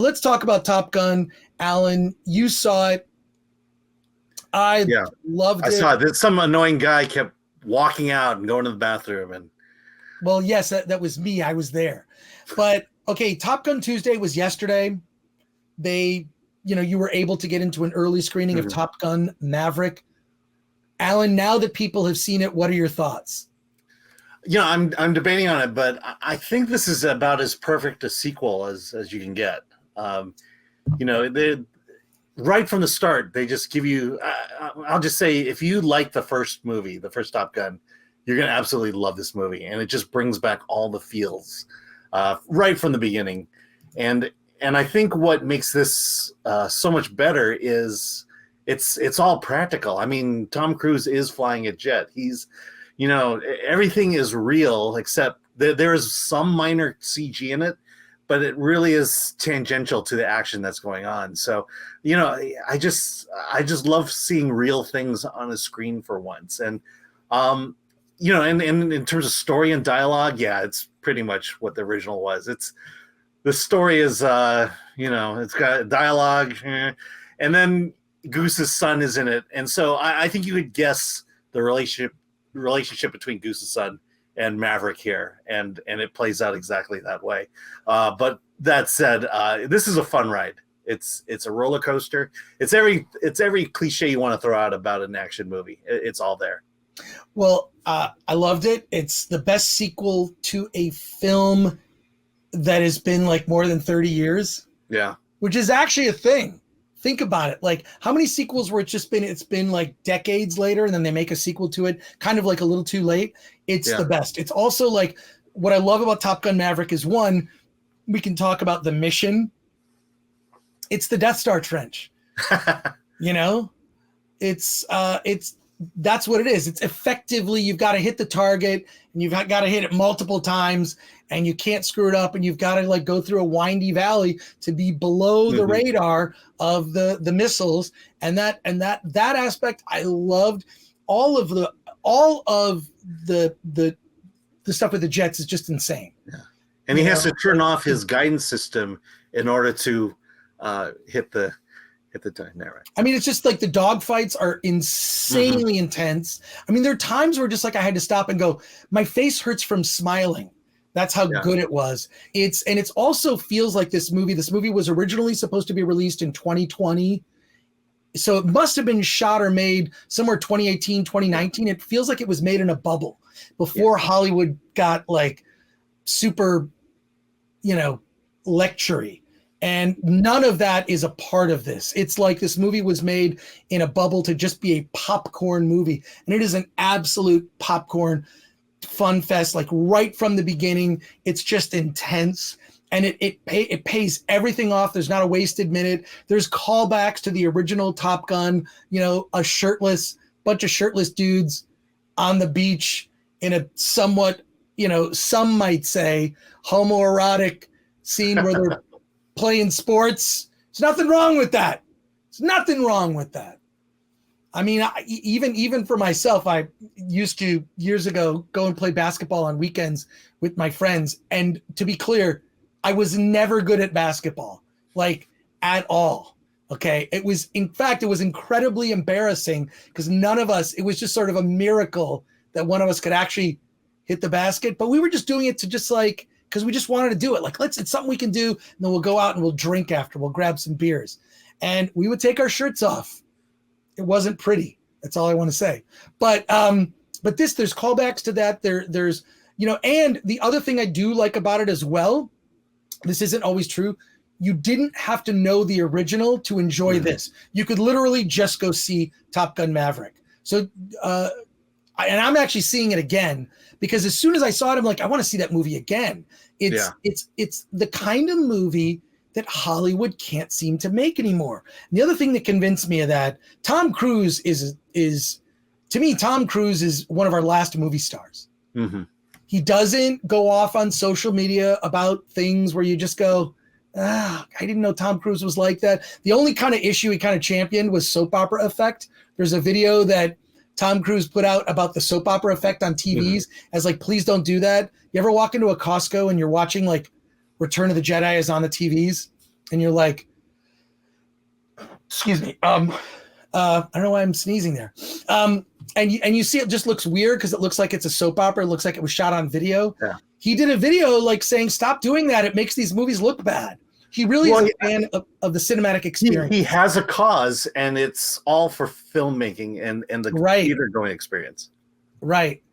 Let's talk about Top Gun. Alan, you saw it. I loved it. I saw it. Some annoying guy kept walking out and going to the bathroom. And well, yes, that was me. I was there. But okay, Top Gun Tuesday was yesterday. You were able to get into an early screening of Top Gun Maverick. Alan, now that people have seen it, what are your thoughts? I'm debating on it, but I think this is about as perfect a sequel as you can get. Right from the start, they just give you, I'll just say, if you like the first movie, the first Top Gun, you're going to absolutely love this movie. And it just brings back all the feels right from the beginning. And I think what makes this so much better is it's all practical. I mean, Tom Cruise is flying a jet. He's, everything is real, except there is some minor CG in it, but it really is tangential to the action that's going on. So, I just love seeing real things on a screen for once. And, and in terms of story and dialogue, it's pretty much what the original was. The story is, it's got dialogue, and then Goose's son is in it. And so I think you could guess the relationship between Goose's son and Maverick here, and it plays out exactly that way. But that said, this is a fun ride. It's a roller coaster. It's every cliche you want to throw out about an action movie. It's all there. Well, I loved it. It's the best sequel to a film that has been like more than 30 years. Yeah, which is actually a thing. Think about it. Like, how many sequels where it's been like decades later and then they make a sequel to it, kind of like a little too late. It's the best. It's also like, what I love about Top Gun Maverick is, one, we can talk about the mission. It's the Death Star trench. That's what it is. It's effectively, you've got to hit the target and you've got to hit it multiple times and you can't screw it up, and you've got to like go through a windy valley to be below the radar of the missiles. And that aspect, I loved. All of the stuff with the jets is just insane. Yeah. And he has to turn off his guidance system in order to hit the time there, right? I mean, it's just like the dogfights are insanely intense. I mean, there are times where just like I had to stop and go, my face hurts from smiling. That's how good it was. It's also feels like this movie was originally supposed to be released in 2020. So it must have been shot or made somewhere 2018, 2019. It feels like it was made in a bubble before Hollywood got like super, lectury. And none of that is a part of this. It's like this movie was made in a bubble to just be a popcorn movie. And it is an absolute popcorn fun fest, like right from the beginning. It's just intense. And it pays everything off. There's not a wasted minute. There's callbacks to the original Top Gun, a bunch of shirtless dudes on the beach in a somewhat, some might say homoerotic scene where they're playing sports. There's nothing wrong with that. There's nothing wrong with that. I mean, even for myself, I used to years ago go and play basketball on weekends with my friends. And to be clear, I was never good at basketball, like at all. Okay. It was incredibly embarrassing because it was just sort of a miracle that one of us could actually hit the basket, but we were just doing it to just like, because we just wanted to do it. Like, it's something we can do. And then we'll go out and we'll drink after, we'll grab some beers, and we would take our shirts off. It wasn't pretty. That's all I want to say. But there's callbacks to that. There's, and the other thing I do like about it as well, this isn't always true. You didn't have to know the original to enjoy this. You could literally just go see Top Gun Maverick. So, and I'm actually seeing it again because as soon as I saw it, I'm like, I want to see that movie again. It's the kind of movie that Hollywood can't seem to make anymore. And the other thing that convinced me of that, Tom Cruise is to me, Tom Cruise is one of our last movie stars. Mm-hmm. He doesn't go off on social media about things where you just go, I didn't know Tom Cruise was like that. The only kind of issue he kind of championed was soap opera effect. There's a video that Tom Cruise put out about the soap opera effect on TVs as like, please don't do that. You ever walk into a Costco and you're watching like Return of the Jedi is on the TVs and you're like, excuse me, I don't know why I'm sneezing there. And you see it just looks weird because it looks like it's a soap opera. It looks like it was shot on video. Yeah. He did a video like saying, stop doing that. It makes these movies look bad. He really is a fan of the cinematic experience. He has a cause, and it's all for filmmaking and the theater going experience. Right.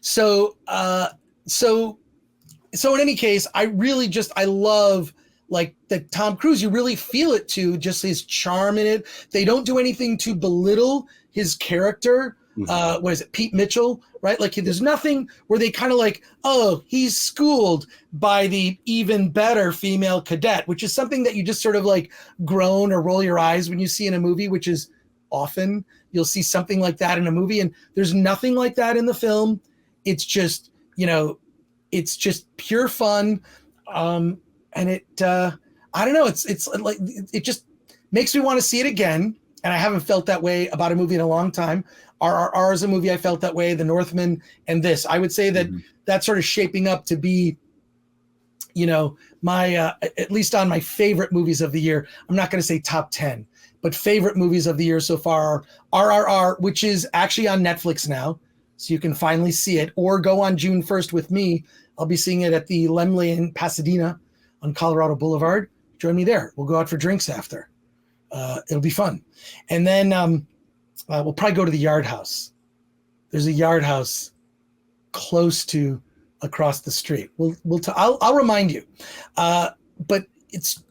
So in any case, I love like the Tom Cruise. You really feel it too, just his charm in it. They don't do anything to belittle his character. What is it, Pete Mitchell, right? Like there's nothing where they kind of like, oh, he's schooled by the even better female cadet, which is something that you just sort of like groan or roll your eyes when you see in a movie, which is often you'll see something like that in a movie, and there's nothing like that in the film. It's just, it's just pure fun. And it, I don't know, it's like, it just makes me want to see it again. And I haven't felt that way about a movie in a long time. RRR is a movie I felt that way, The Northman, and this. I would say that that's sort of shaping up to be, my, at least on my favorite movies of the year. I'm not going to say top 10, but favorite movies of the year so far are RRR, which is actually on Netflix now. So you can finally see it, or go on June 1st with me. I'll be seeing it at the Lemley in Pasadena on Colorado Boulevard. Join me there. We'll go out for drinks after. It'll be fun. And then we'll probably go to the Yard House. There's a Yard House close to across the street. I'll remind you. But it's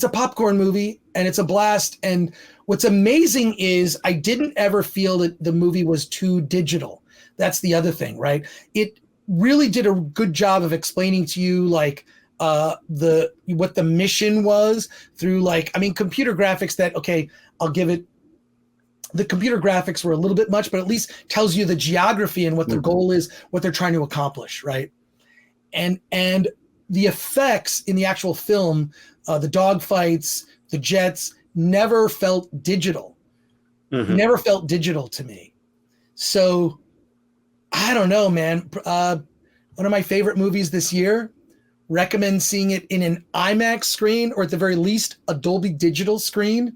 a popcorn movie, and it's a blast. And what's amazing is I didn't ever feel that the movie was too digital. That's the other thing, right? It really did a good job of explaining to you like what the mission was through computer graphics that, okay, I'll give it, the computer graphics were a little bit much, but at least tells you the geography and what the goal is, what they're trying to accomplish, right? And the effects in the actual film, the dog fights, the jets, never felt digital. Never felt digital to me. So I don't know, man. One of my favorite movies this year, recommend seeing it in an IMAX screen, or at the very least a Dolby Digital screen.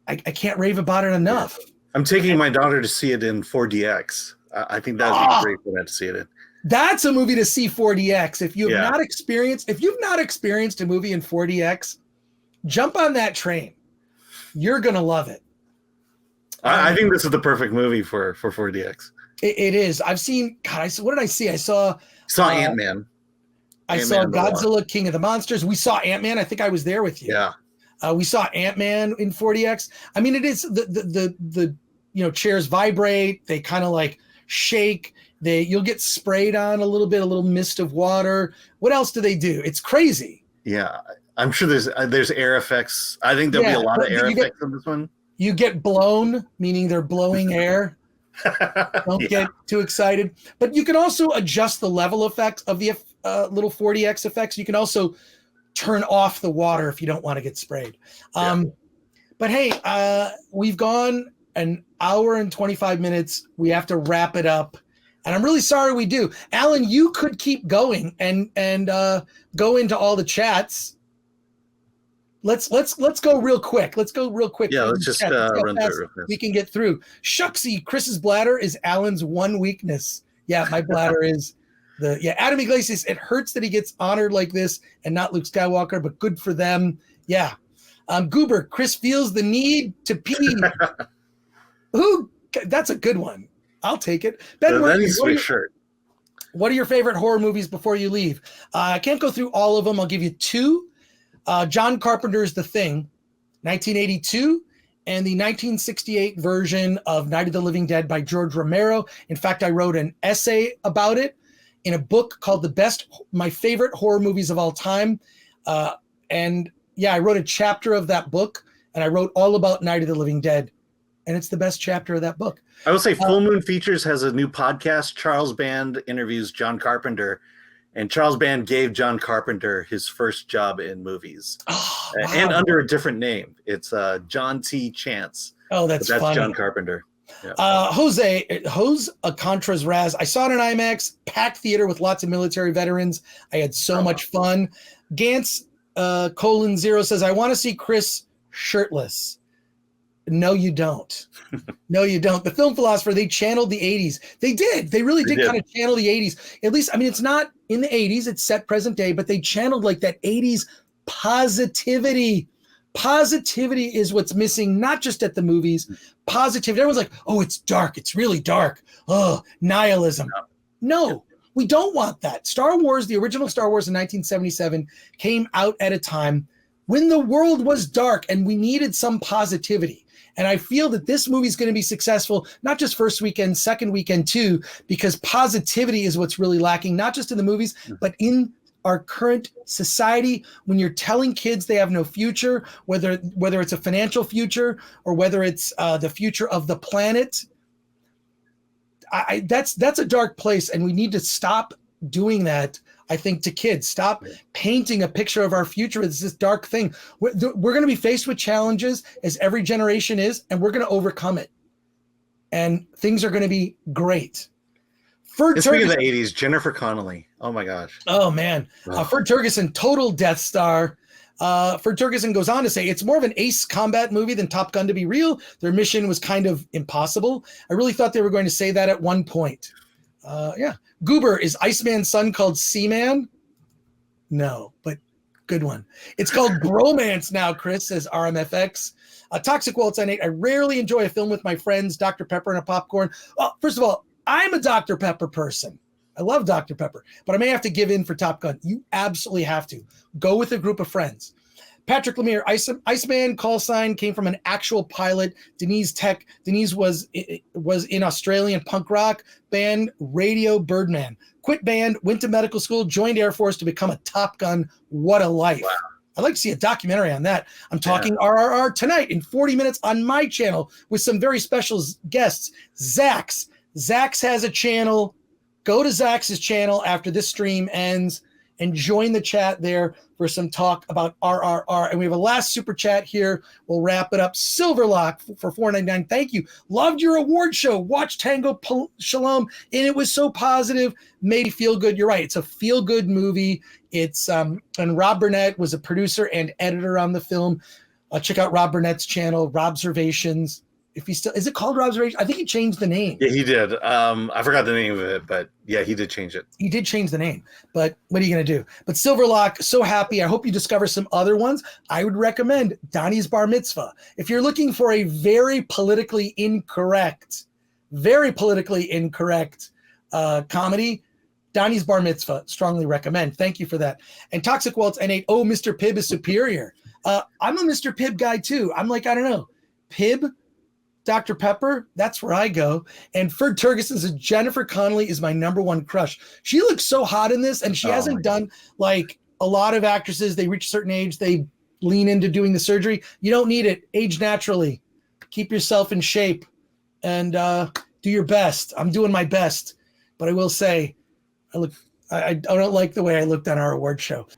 I can't rave about it enough. I'm taking my daughter to see it in 4DX. I think that would be great for that to see it in. That's a movie to see 4DX. If you've not experienced a movie in 4DX, jump on that train. You're gonna love it. I think this is the perfect movie for 4DX. It is. I've seen. God, what did I see? I saw Ant-Man. I saw Godzilla, King of the Monsters. We saw Ant-Man. I think I was there with you. Yeah. We saw Ant-Man in 4DX. I mean, it is the chairs vibrate. They kind of like shake. You'll get sprayed on a little mist of water. What else do they do? It's crazy. Yeah, I'm sure there's air effects. I think there'll be a lot of air effects in this one. You get blown, meaning they're blowing air. Don't get too excited. But you can also adjust the level effects of the little 4DX effects. You can also turn off the water if you don't want to get sprayed. But hey, we've gone an hour and 25 minutes. We have to wrap it up. And I'm really sorry we do. Alan, you could keep going and go into all the chats. Let's go real quick. Yeah, let's just run through it real fast. We can get through. Shucksy, Chris's bladder is Alan's one weakness. Yeah, my bladder is Adam Iglesias. It hurts that he gets honored like this and not Luke Skywalker, but good for them. Yeah. Goober, Chris feels the need to pee. That's a good one. I'll take it. Ben, what are your favorite horror movies before you leave? I can't go through all of them. I'll give you two. John Carpenter's The Thing, 1982, and the 1968 version of Night of the Living Dead by George Romero. In fact, I wrote an essay about it in a book called My Favorite Horror Movies of All Time. I wrote a chapter of that book, and I wrote all about Night of the Living Dead, and it's the best chapter of that book. I will say Full Moon Features has a new podcast. Charles Band interviews John Carpenter, and Charles Band gave John Carpenter his first job in movies, and under a different name. It's John T. Chance. Oh, that's funny. John Carpenter. Yeah. Jose Contras Raz. I saw it in IMAX, packed theater with lots of military veterans. I had so much fun. Gantz, Colon0 says, I want to see Chris shirtless. No, you don't. No, you don't. The Film Philosopher, they channeled the 80s. They did. They really did kind of channel the 80s. At least, I mean, it's not in the 80s. It's set present day, but they channeled like that 80s positivity. Positivity is what's missing, not just at the movies. Positivity. Everyone's like, oh, it's dark. It's really dark. Oh, nihilism. No, we don't want that. Star Wars, the original Star Wars in 1977, came out at a time when the world was dark and we needed some positivity. And I feel that this movie is going to be successful, not just first weekend, second weekend too, because positivity is what's really lacking, not just in the movies, but in our current society. When you're telling kids they have no future, whether it's a financial future or whether it's the future of the planet, that's a dark place, and we need to stop doing that. I think to kids, stop painting a picture of our future as this dark thing. We're going to be faced with challenges, as every generation is, and we're going to overcome it. And things are going to be great. Speaking of the 80s, Jennifer Connelly. Oh my gosh. Oh man. Ferd Turgeson, total Death Star. Ferd Turgeson goes on to say, it's more of an ace combat movie than Top Gun to be real. Their mission was kind of impossible. I really thought they were going to say that at one point. Yeah. Goober, is Iceman's son called Seaman? No, but good one. It's called Bromance now, Chris, says RMFX. Toxic Waltz on 8. I rarely enjoy a film with my friends, Dr. Pepper and a popcorn. Well, first of all, I'm a Dr. Pepper person. I love Dr. Pepper, but I may have to give in for Top Gun. You absolutely have to. Go with a group of friends. Patrick Lemire, Iceman call sign came from an actual pilot, Denise Tech. Denise was in Australian punk rock band Radio Birdman. Quit band, went to medical school, joined Air Force to become a Top Gun. What a life. Wow. I'd like to see a documentary on that. I'm talking RRR tonight in 40 minutes on my channel with some very special guests. Zax has a channel. Go to Zax's channel after this stream ends and join the chat there for some talk about RRR. And we have a last super chat here. We'll wrap it up. Silverlock for $4.99. Thank you. Loved your award show. Watched Tango Shalom, and it was so positive. Made me feel good. You're right. It's a feel-good movie. It's and Rob Burnett was a producer and editor on the film. Check out Rob Burnett's channel, Robservations. If he still is it called Robservations? I think he changed the name. Yeah, he did. I forgot the name of it, but yeah, he did change it. He did change the name, but what are you going to do? But Silverlock, so happy. I hope you discover some other ones. I would recommend Donnie's Bar Mitzvah. If you're looking for a very politically incorrect comedy, Donnie's Bar Mitzvah, strongly recommend. Thank you for that. And Toxic Waltz N8, oh, Mr. Pibb is superior. I'm a Mr. Pibb guy too. I'm like, I don't know. Pibb, Dr. Pepper, that's where I go. And Ferd Turgeson says Jennifer Connelly is my number one crush. She looks so hot in this, and she hasn't done like a lot of actresses. They reach a certain age, they lean into doing the surgery. You don't need it. Age naturally. Keep yourself in shape and do your best. I'm doing my best, but I will say, I don't like the way I looked on our award show.